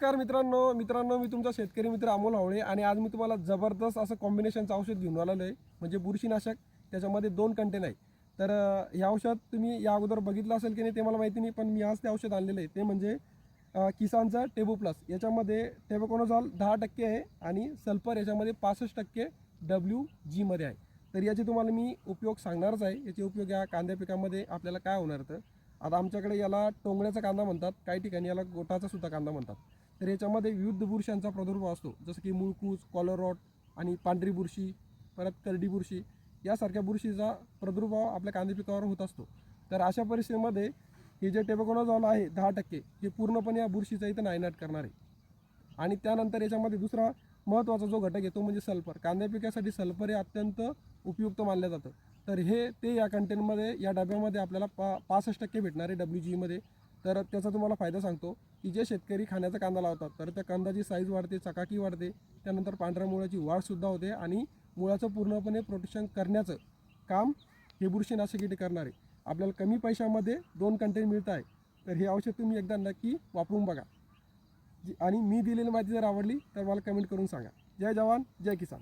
नमस्कार मित्रांनो मी तुमचा शेतकरी मित्र अमोल हावळे आणि आज मी तुम्हाला जबरदस्त असं कॉम्बिनेशनचं औषध घेऊन आलेलो आहे. म्हणजे बुरशीनाशक, त्याच्यामध्ये 2 कंटेन आहे. तर हे औषध तुम्ही या अगोदर बघितलं असेल की नाही ते मला माहिती नाही, पण मी आज ते औषध आणलेलं आहे. ते म्हणजे किसानचं टेबू प्लस. याच्यामध्ये टेबुकोनाझोल 10% आहे आणि सल्फर याच्यामध्ये 65% WG मध्ये आहे. तर याचे तुम्हाला मी उपयोग सांगणारच आहे. याचे उपयोग या कांद्या पिकामध्ये आपल्याला काय होणार. तर आता आमच्याकडे याला टोंगण्याचा कांदा म्हणतात, काही ठिकाणी याला गोटाचा सुद्धा कांदा म्हणतात. तर याच्यामध्ये विविध बुरशांचा प्रादुर्भाव असतो, जसं की मुळकूस, कॉलर रॉट आणि पांढरी बुरशी, परत करडी बुरशी यासारख्या बुरशीचा प्रादुर्भाव आपल्या कांदे पिकावर होत असतो. तर अशा परिस्थितीमध्ये हे जे टेबुकोनाझोल आहे 10%, हे पूर्णपणे या बुरशीचा इथं नायनाट करणार आहे. आणि त्यानंतर याच्यामध्ये दुसरा महत्त्वाचा जो घटक आहे तो म्हणजे सल्फर. कांद्या पिकासाठी सल्फर हे अत्यंत उपयुक्त मानलं जातं. तर हे ते या कंटेनमध्ये, या डब्यामध्ये आपल्याला 65% भेटणार आहे WG मध्ये. तर त्याचा तुम्हाला फायदा सांगतो की जे शेतकरी खाण्याचा कांदा लावतात तर त्या कांद्याची साईज वाढते, चकाकी वाढते, त्यानंतर पांढऱ्या मुळाची वाढसुद्धा होते आणि मुळाचं पूर्णपणे प्रोटेक्शन करण्याचं काम हे बुरशीनाशक इथे करणार आहे. आपल्याला कमी पैशामध्ये 2 कंटेन मिळत आहे. तर हे औषध तुम्ही एकदा नक्की वापरून बघा. आणि मी दिलेली माहिती जर आवडली तर मला कमेंट करून सांगा. जय जवान जय किसान.